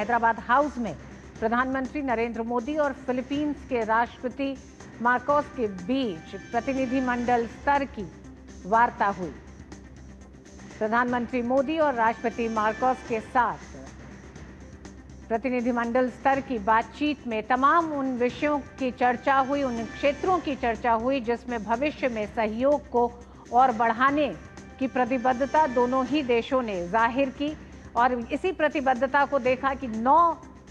Hyderabad house में प्रधानमंत्री नरेंद्र मोदी और फिलीपींस के राष्ट्रपति मार्कोस के बीच प्रतिनिधिमंडल स्तर की वार्ता हुई। प्रधानमंत्री मोदी और राष्ट्रपति मार्कोस के साथ प्रतिनिधिमंडल स्तर की बातचीत में तमाम उन विषयों की चर्चा हुई, उन क्षेत्रों की चर्चा हुई जिसमें भविष्य में सहयोग को और बढ़ाने की प्रतिबद्धता दोनों ही देशों ने जाहिर की। और इसी प्रतिबद्धता को देखा कि 9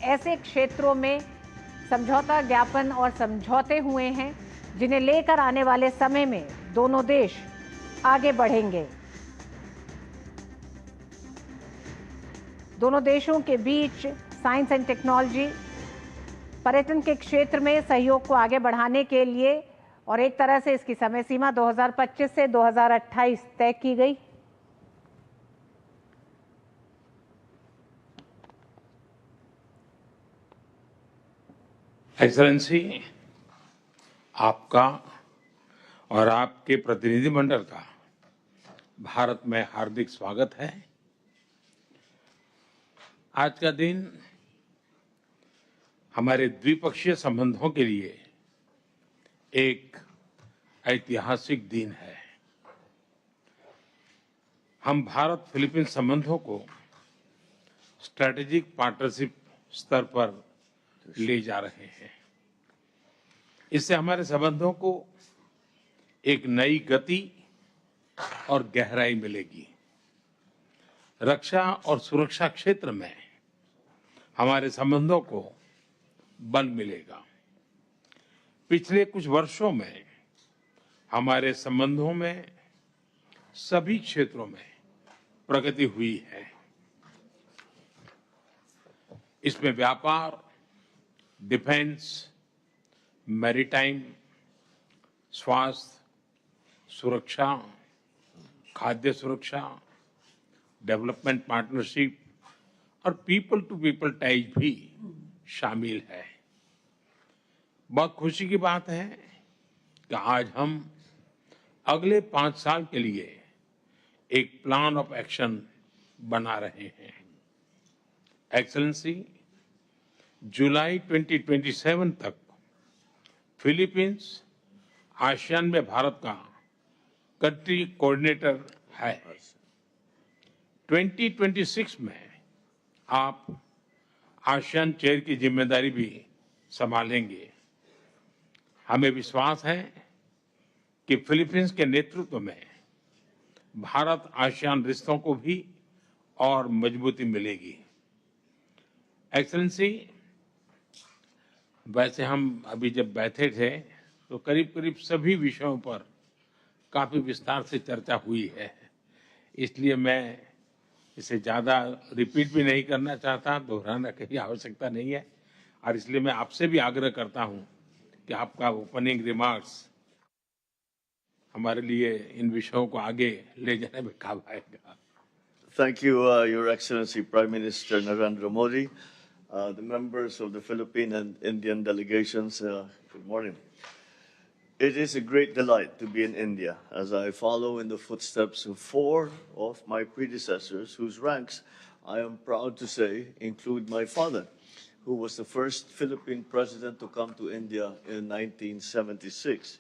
ऐसे क्षेत्रों में समझौता ज्ञापन और समझौते हुए हैं जिन्हें लेकर आने वाले समय में दोनों देश आगे बढ़ेंगे। दोनों देशों के बीच साइंस एंड टेक्नोलॉजी, पर्यटन के क्षेत्र में सहयोग को आगे बढ़ाने के लिए और एक तरह से इसकी समय सीमा 2025 से 2028 तय की गई। एक्सेलेंसी, आपका और आपके प्रतिनिधिमंडल का भारत में हार्दिक स्वागत है। आज का दिन हमारे द्विपक्षीय संबंधों के लिए एक ऐतिहासिक दिन है। हम भारत फिलीपींस संबंधों को स्ट्रैटेजिक पार्टनरशिप स्तर पर ले जा रहे हैं। इससे हमारे संबंधों को एक नई गति और गहराई मिलेगी। रक्षा और सुरक्षा क्षेत्र में हमारे संबंधों को बल मिलेगा। पिछले कुछ वर्षों में हमारे संबंधों में सभी क्षेत्रों में प्रगति हुई है। इसमें व्यापार, डिफेंस, मैरीटाइम, स्वास्थ्य, सुरक्षा, खाद्य सुरक्षा, डेवलपमेंट पार्टनरशिप और पीपल टू पीपल टाइज भी शामिल है। बहुत खुशी की बात है कि आज हम अगले 5 साल के लिए एक प्लान ऑफ एक्शन बना रहे हैं। एक्सेलेंसी, जुलाई 2027 तक फिलीपींस आसियान में भारत का कंट्री कोऑर्डिनेटर है। 2026 में आप आसियान चेयर की जिम्मेदारी भी संभालेंगे। हमें विश्वास है कि फिलीपींस के नेतृत्व में भारत आसियान रिश्तों को भी और मजबूती मिलेगी। एक्सेलेंसी, वैसे हम अभी जब बैठे थे तो करीब करीब सभी विषयों पर काफी विस्तार से चर्चा हुई है, इसलिए मैं इसे ज्यादा रिपीट भी नहीं करना चाहता, दोहराना की आवश्यकता नहीं है। और इसलिए मैं आपसे भी आग्रह करता हूं कि आपका ओपनिंग रिमार्क्स हमारे लिए इन विषयों को आगे ले जाने में काम आएगा। Thank you, Your Excellency Prime Minister Narendra Modi, the members of the Philippine and Indian delegations. Good morning. It is a great delight to be in India as I follow in the footsteps of 4 of my predecessors, whose ranks, I am proud to say, include my father, who was the first Philippine president to come to India in 1976.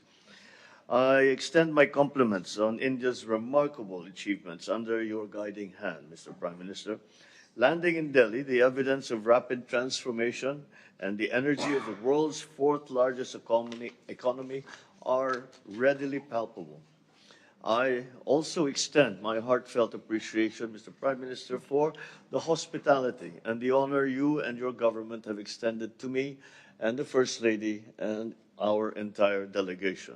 I extend my compliments on India's remarkable achievements under your guiding hand, Mr. Prime Minister. Landing in Delhi, the evidence of rapid transformation and the energy of the world's 4th largest economy are readily palpable. I also extend my heartfelt appreciation, Mr. Prime Minister, for the hospitality and the honor you and your government have extended to me and the First Lady and our entire delegation.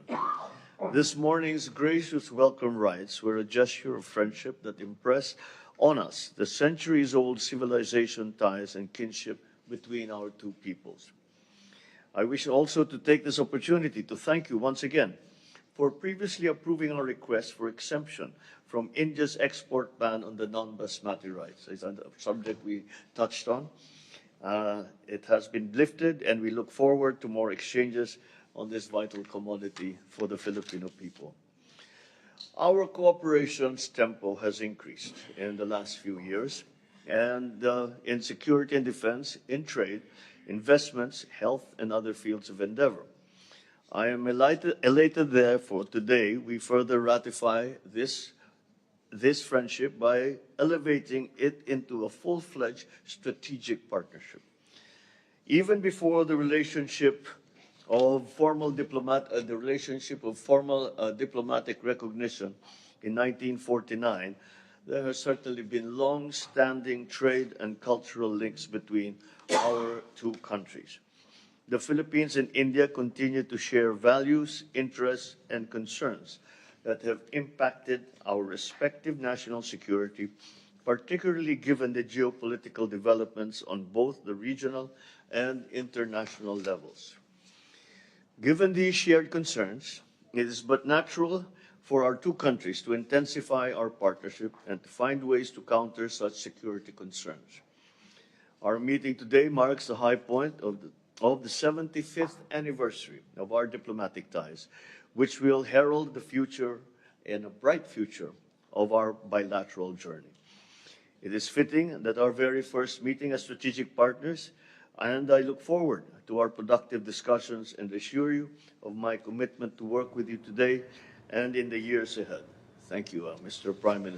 This morning's gracious welcome rites were a gesture of friendship that impressed on us the centuries-old civilization ties and kinship between our two peoples. I wish also to take this opportunity to thank you once again for previously approving our request for exemption from India's export ban on the non-basmati rice. It's a subject we touched on. It has been lifted, and we look forward to more exchanges on this vital commodity for the Filipino people. Our cooperation's tempo has increased in the last few years, and in security and defense, in trade, investments, health, and other fields of endeavor. I am elated therefore, today we further ratify this friendship by elevating it into a full-fledged strategic partnership. Even before the relationship of formal diplomatic recognition in 1949, there has certainly been long-standing trade and cultural links between our two countries. The Philippines and India continue to share values, interests, and concerns that have impacted our respective national security, particularly given the geopolitical developments on both the regional and international levels. Given these shared concerns, it is but natural for our two countries to intensify our partnership and to find ways to counter such security concerns. Our meeting today marks the high point of the 75th anniversary of our diplomatic ties, which will herald the future and a bright future of our bilateral journey. It is fitting that our very first meeting as strategic partners, and I look forward to our productive discussions and assure you of my commitment to work with you today and in the years ahead. Thank you, Mr. Prime Minister.